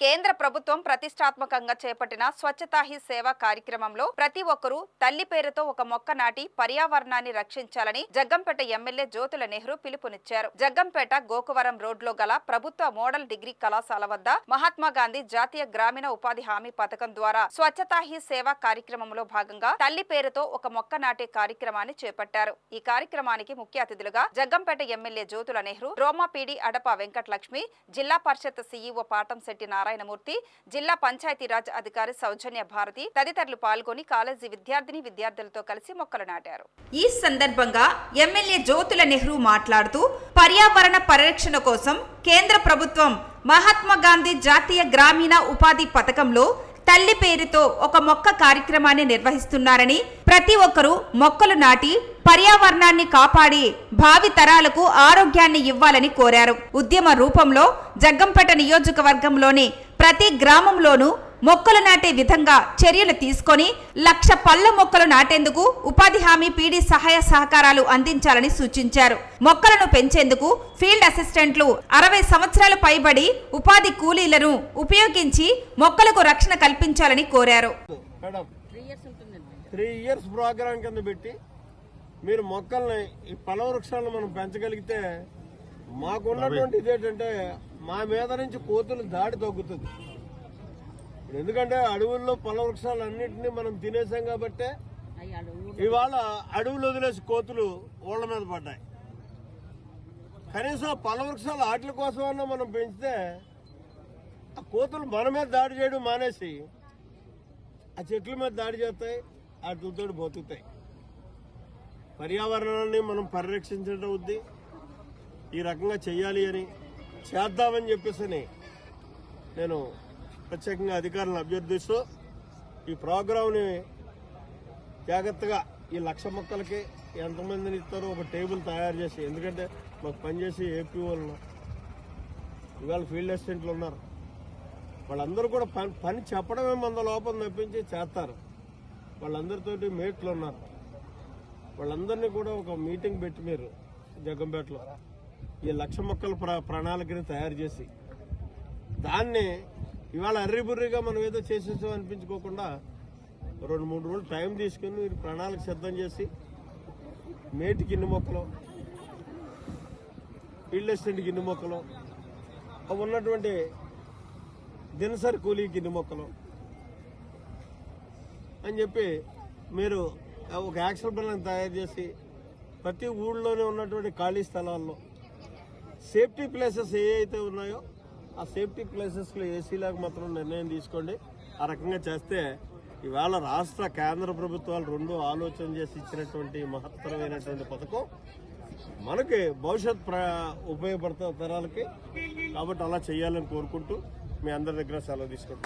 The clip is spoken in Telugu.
కేంద్ర ప్రభుత్వం ప్రతిష్టాత్మకంగా చేపట్టిన స్వచ్ఛతా హీ సేవ కార్యక్రమంలో ప్రతి ఒక్కరూ తల్లి పేరుతో ఒక మొక్క నాటి పర్యావరణాన్ని రక్షించాలని జగ్గంపేట ఎమ్మెల్యే జ్యోతుల నెహ్రూ పిలుపునిచ్చారు. జగ్గంపేట గోకువరం రోడ్లో గల ప్రభుత్వ మోడల్ డిగ్రీ కళాశాల వద్ద మహాత్మా గాంధీ జాతీయ గ్రామీణ ఉపాధి హామీ పథకం ద్వారా స్వచ్ఛతా హీ సేవ కార్యక్రమంలో భాగంగా తల్లి పేరుతో ఒక మొక్క నాటే కార్యక్రమాన్ని చేపట్టారు. ఈ కార్యక్రమానికి ముఖ్య అతిథులుగా జగ్గంపేట ఎమ్మెల్యే జ్యోతుల నెహ్రూ, రోమా పీడి అడప వెంకటలక్ష్మి, జిల్లా పరిషత్ సీఈఓ పాటంశెట్టి నారాయణమూర్తి, జిల్లా పంచాయతీరాజ్ అధికారి సౌజన్య భారతి తదితరులు పాల్గొని కాలేజీ విద్యార్థులతో కలిసి మొక్కలు నాటారు. ఈ సందర్భంగా ఎమ్మెల్యే జ్యోతుల నెహ్రూ మాట్లాడుతూ పర్యావరణ పరిరక్షణ కోసం కేంద్ర ప్రభుత్వం మహాత్మా గాంధీ జాతీయ గ్రామీణ ఉపాధి పథకంలో తల్లి పేరుతో ఒక మొక్క కార్యక్రమాన్ని నిర్వహిస్తున్నారని, ప్రతి ఒక్కరూ మొక్కలు నాటి పర్యావరణాన్ని కాపాడి భావి తరాలకు ఆరోగ్యాన్ని ఇవ్వాలని కోరారు. ఉద్యమ రూపంలో జగ్గంపేట నియోజకవర్గంలోని ప్రతి గ్రామంలోనూ మొక్కలు నాటే విధంగా చర్యలు తీసుకొని 1,00,000 పళ్ళ మొక్కలు నాటేందుకు ఉపాధి హామీ పీడీ సహాయ సహకారాలు అందించాలని సూచించారు. మొక్కలను పెంచేందుకు ఫీల్డ్ అసిస్టెంట్లు 60 సంవత్సరాలు పైబడి ఉపాధి కూలీలను ఉపయోగించి మొక్కలకు రక్షణ కల్పించాలని కోరారు. 3 years ప్రోగ్రాం కింద పెట్టి మీరు మొక్కల్ని ఈ పళ్ళ వృక్షాలను మనం పెంచగలిగితే మాకున్నటువంటి ఇదేంటంటే మా మీద నుంచి కోతులు దాడి తగ్గుతుంది. ఎందుకంటే అడవుల్లో పళ్ళ వృక్షాలన్నింటినీ మనం తినేసాం కాబట్టి ఇవాళ అడవులు వదిలేసి కోతులు ఓళ్ల మీద పడ్డాయి. కనీసం పళ్ళ వృక్షాలు వాటి కోసమన్నా మనం పెంచితే ఆ కోతులు మన మీద దాడి చేయడం మానేసి ఆ చెట్ల మీద దాడి చేస్తాయి, వాటితో బతుకుతాయి. పర్యావరణాన్ని మనం పరిరక్షించడం ఉంది, ఈ రకంగా చెయ్యాలి అని చేద్దామని చెప్పేసి నేను ప్రత్యేకంగా అధికారులను అభ్యర్థిస్తూ ఈ ప్రోగ్రాంని జాగ్రత్తగా ఈ 1,00,000 మొక్కలకి ఎంతమందిని ఇస్తారో ఒక టేబుల్ తయారు చేసి, ఎందుకంటే మాకు పనిచేసి ఏపీ వాళ్ళు ఇవాళ ఫీల్డ్ అసిస్టెంట్లు ఉన్నారు, వాళ్ళందరూ కూడా పని చెప్పడమే మన లోపం తప్పించి చేస్తారు. వాళ్ళందరితోటి మేట్లు ఉన్నారు, వాళ్ళందరినీ కూడా ఒక మీటింగ్ పెట్టి మీరు జగ్గంపేటలో ఈ 1,00,000 మొక్కల ప్రణాళికని తయారు చేసి దాన్ని ఇవాళ అర్రిబుర్రిగా మనం ఏదో చేసేసాం అనిపించుకోకుండా 2-3 రోజులు టైం తీసుకుని మీరు ప్రణాళిక సిద్ధం చేసి మేటికి ఇన్ని మొక్కలు, ఫీల్డ్ అసిస్టెంట్కి ఇన్ని మొక్కలు, ఉన్నటువంటి దినసరి కూలీకి ఇన్ని మొక్కలు అని చెప్పి మీరు ఒక యాక్షన్ ప్లాన్ తయారు చేసి ప్రతి ఊళ్ళోనే ఉన్నటువంటి ఖాళీ స్థలాల్లో సేఫ్టీ ప్లేసెస్ ఏ అయితే ఉన్నాయో ఆ సేఫ్టీ ప్లేసెస్లో ఏసీలాగా మాత్రం నిర్ణయం తీసుకోండి. ఆ రకంగా చేస్తే ఇవాళ రాష్ట్ర కేంద్ర ప్రభుత్వాలు 2 ఆలోచన చేసి ఇచ్చినటువంటి మహత్తరమైనటువంటి పథకం మనకి భవిష్యత్ ఉపయోగపడుతుంది తరాలకి. కాబట్టి అలా చేయాలని కోరుకుంటూ మీ అందరి దగ్గర సెలవు తీసుకుంటాం.